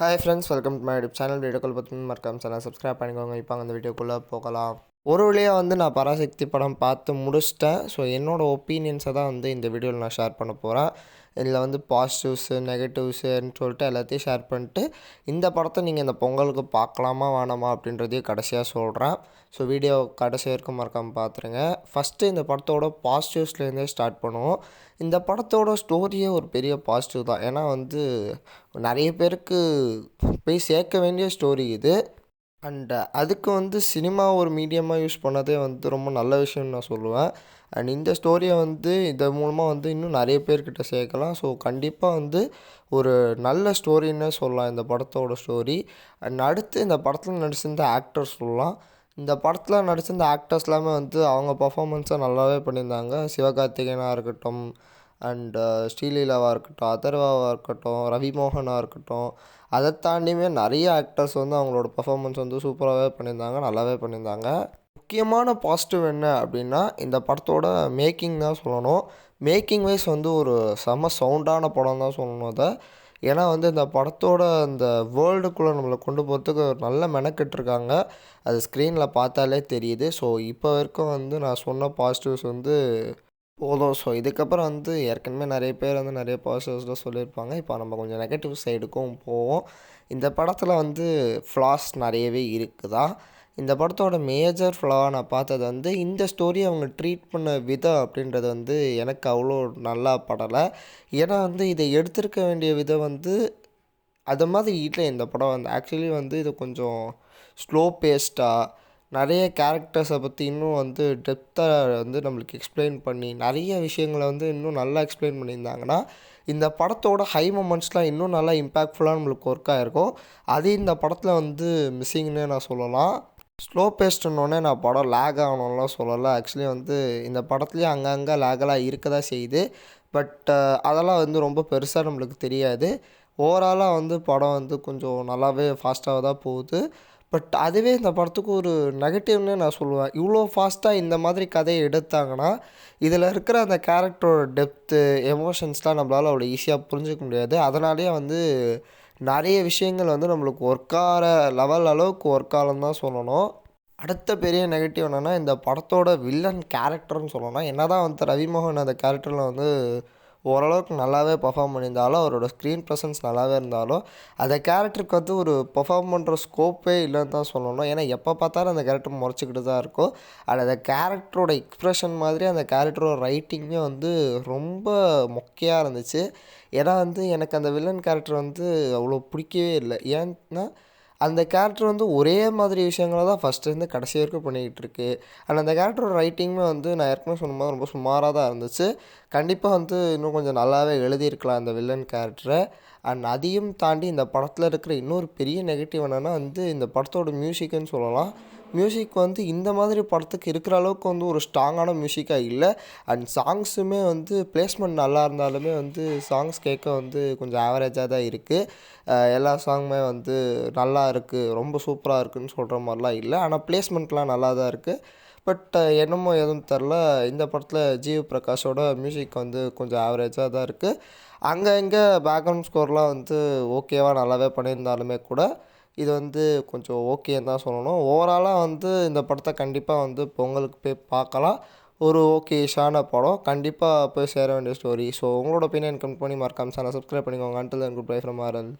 Hi friends, welcome to my YouTube channel. வீடியோக்கள் பற்றி மறக்காம சேனல் சப்ஸ்கிரைப் பண்ணிக்கோங்க. இப்போ அந்த வீடியோக்குள்ளே போகலாம். ஒரு வழியாக நான் பராசக்தி படம் பார்த்து முடிச்சிட்டேன். ஸோ என்னோடய ஒப்பீனியன்ஸை தான் இந்த வீடியோவில் நான் ஷேர் பண்ண போகிறேன். இதில் பாசிட்டிவ்ஸு நெகட்டிவ்ஸுன்னு சொல்லிட்டு எல்லாத்தையும் ஷேர் பண்ணிட்டு இந்த படத்தை நீங்கள் இந்த பொங்கலுக்கு பார்க்கலாமா வேணாமா அப்படின்றதையும் கடைசியாக சொல்கிறேன். ஸோ வீடியோ கடைசி வரைக்கும் மறக்காமல் பார்த்துருங்க. ஃபஸ்ட்டு இந்த படத்தோட பாசிட்டிவ்ஸ்லேருந்தே ஸ்டார்ட் பண்ணுவோம். இந்த படத்தோட ஸ்டோரியே ஒரு பெரிய பாசிட்டிவ் தான். ஏன்னா நிறைய பேருக்கு போய் சேர்க்க வேண்டிய ஸ்டோரி இது. அண்ட் அதுக்கு சினிமா ஒரு மீடியமாக யூஸ் பண்ணதே ரொம்ப நல்ல விஷயம்னு நான் சொல்லுவேன். அண்ட் இந்த ஸ்டோரியை இதன் மூலமாக இன்னும் நிறைய பேர்கிட்ட சேர்க்கலாம். ஸோ கண்டிப்பாக ஒரு நல்ல ஸ்டோரின்னே சொல்லலாம் இந்த படத்தோட ஸ்டோரி. அண்ட் அடுத்து இந்த படத்தில் நடிச்சிருந்த ஆக்டர்ஸ் சொல்லலாம். இந்த படத்தில் நடிச்சிருந்த ஆக்டர்ஸ் எல்லாமே அவங்க பர்ஃபார்மன்ஸை நல்லாவே பண்ணியிருந்தாங்க. சிவகார்த்திகேயனாக இருக்கட்டும், அண்டு ஸ்ரீலீலாவாக இருக்கட்டும், அதர்வாவாக இருக்கட்டும், ரவிமோகனாக இருக்கட்டும், அதை தாண்டியுமே நிறைய ஆக்டர்ஸ் அவங்களோட பர்ஃபார்மன்ஸ் சூப்பராகவே பண்ணியிருந்தாங்க, நல்லாவே பண்ணியிருந்தாங்க. முக்கியமான பாசிட்டிவ் என்ன அப்படின்னா இந்த படத்தோட மேக்கிங் தான் சொல்லணும். மேக்கிங் வைஸ் ஒரு செம சவுண்டான படம் தான் சொல்லணும் அதை. ஏன்னா இந்த படத்தோட அந்த வேர்ல்டுக்குள்ளே நம்மளை கொண்டு போகிறதுக்கு நல்ல மெனக்கெட்டுருக்காங்க. அது ஸ்க்ரீனில் பார்த்தாலே தெரியுது. ஸோ இப்போ வரைக்கும் நான் சொன்ன பாசிட்டிவ்ஸ் போதும். ஸோ இதுக்கப்புறம் ஏற்கனவே நிறைய பேர் நிறைய பாசிட்டிவ்ஸ்லாம் சொல்லியிருப்பாங்க. இப்போ நம்ம கொஞ்சம் நெகட்டிவ் சைடுக்கும் போவோம். இந்த படத்தில் ஃப்ளாஸ் நிறையவே இருக்குதா. இந்த படத்தோட மேஜர் ஃப்ளாவாக நான் பார்த்தது இந்த ஸ்டோரியை அவங்க ட்ரீட் பண்ண விதம் அப்படின்றது எனக்கு அவ்வளோ நல்லா படலை. ஏன்னா இதை எடுத்திருக்க வேண்டிய விதம் அது மாதிரி இல்லை. இந்த படம் ஆக்சுவலி இது கொஞ்சம் ஸ்லோ பேஸ்டாக நிறைய கேரக்டர்ஸை பற்றி இன்னும் டெப்த்தாக நம்மளுக்கு எக்ஸ்பிளைன் பண்ணி நிறைய விஷயங்களை இன்னும் நல்லா எக்ஸ்பிளைன் பண்ணியிருந்தாங்கன்னா இந்த படத்தோட ஹை மொமெண்ட்ஸ்லாம் இன்னும் நல்லா இம்பேக்ட்ஃபுல்லாக நம்மளுக்கு ஒர்க் ஆகிருக்கும். அது இந்த படத்தில் மிஸ்ஸிங்னே நான் சொல்லலாம். ஸ்லோ பேஸ்ட்னோடனே நான் படம் லேக் ஆகணும்லாம் சொல்லலை. ஆக்சுவலி இந்த படத்துலேயே அங்கங்கே லேகெல்லாம் இருக்க தான் செய்யுது. பட் அதெல்லாம் ரொம்ப பெருசாக நம்மளுக்கு தெரியாது. ஓவராலாக படம் கொஞ்சம் நல்லாவே ஃபாஸ்ட்டாக தான் போகுது. பட் அதுவே இந்த படத்துக்கு ஒரு நெகட்டிவ்னே நான் சொல்லுவேன். இவ்வளோ ஃபாஸ்ட்டாக இந்த மாதிரி கதையை எடுத்தாங்கன்னா இதில் இருக்கிற அந்த கேரக்டரோட டெப்த்து எமோஷன்ஸ்லாம் நம்மளால் அவ்வளோ ஈஸியாக புரிஞ்சிக்க முடியாது. அதனாலேயே நிறைய விஷயங்கள் நம்மளுக்கு ஒர்க் ஆகிற லெவல் அளவுக்கு ஒர்க் ஆகலன்னு தான் சொல்லணும். அடுத்த பெரிய நெகட்டிவ் என்னென்னா இந்த படத்தோட வில்லன் கேரக்டர்னு சொல்லணும். என்ன தான் ரவிமோகன் அந்த கேரக்டரில் ஓரளவுக்கு நல்லாவே பர்ஃபார்ம் பண்ணியிருந்தாலும், அவரோட ஸ்க்ரீன் ப்ரெசன்ஸ் நல்லாவே இருந்தாலும், அந்த கேரக்டருக்கு ஒரு பர்ஃபார்ம் பண்ணுற ஸ்கோப்பே இல்லைன்னு தான் சொல்லணும். ஏன்னா எப்போ பார்த்தாலும் அந்த கேரக்டர் முறைச்சிக்கிட்டு தான் இருக்கும். அந்த கேரக்டரோட எக்ஸ்ப்ரெஷன் மாதிரி அந்த கேரக்டரோட ரைட்டிங்குமே ரொம்ப மொக்கையாக இருந்துச்சு. ஏன்னா எனக்கு அந்த வில்லன் கேரக்டர் அவ்வளோ பிடிக்கவே இல்லை. ஏன்னா அந்த கேரக்டர் ஒரே மாதிரி விஷயங்களை தான் ஃபஸ்ட்டுலேருந்து கடைசி வரைக்கும் பண்ணிக்கிட்டு இருக்கு. அண்ட் அந்த கேரக்டரோட ரைட்டிங்குமே நான் ஏற்கனவே சொன்ன மாதிரி ரொம்ப சுமாராக தான் இருந்துச்சு. கண்டிப்பாக இன்னும் கொஞ்சம் நல்லாவே எழுதியிருக்கலாம் அந்த வில்லன் கேரக்டரை. அண்ட் அதையும் தாண்டி இந்த படத்தில் இருக்கிற இன்னொரு பெரிய நெகட்டிவ் என்னென்னா இந்த படத்தோட மியூசிக்குன்னு சொல்லலாம். மியூசிக் இந்த மாதிரி படத்துக்கு இருக்கிற அளவுக்கு ஒரு ஸ்ட்ராங்கான மியூசிக்காக இல்லை. அண்ட் சாங்ஸுமே பிளேஸ்மெண்ட் நல்லா இருந்தாலுமே சாங்ஸ் கேட்க கொஞ்சம் ஆவரேஜாக தான் இருக்குது. எல்லா சாங்குமே நல்லா இருக்குது, ரொம்ப சூப்பராக இருக்குதுன்னு சொல்கிற மாதிரிலாம் இல்லை. ஆனால் பிளேஸ்மெண்ட்லாம் நல்லா தான் இருக்குது. பட் என்னமோ எதுவும் தெரில, இந்த படத்தில் ஜிவி பிரகாஷோட மியூசிக் கொஞ்சம் ஆவரேஜாக தான் இருக்குது. அங்கே இங்கே பேக்ரவுண்ட் ஸ்கோர்லாம் ஓகேவாக நல்லாவே பண்ணியிருந்தாலுமே கூட இது கொஞ்சம் ஓகேன்னு தான் சொல்லணும். ஓவராலாக இந்த படத்தை கண்டிப்பாக பொங்கலுக்கு போய் பார்க்கலாம். ஒரு ஓகேஷான படம், கண்டிப்பாக போய் சேர வேண்டிய ஸ்டோரி. ஸோ உங்களோட ஒப்பீனியன் கமெண்ட் பண்ணி மறக்காம சேனல் சப்ஸ்கிரைப் பண்ணிக்கோங்க. Until then good bye from RL.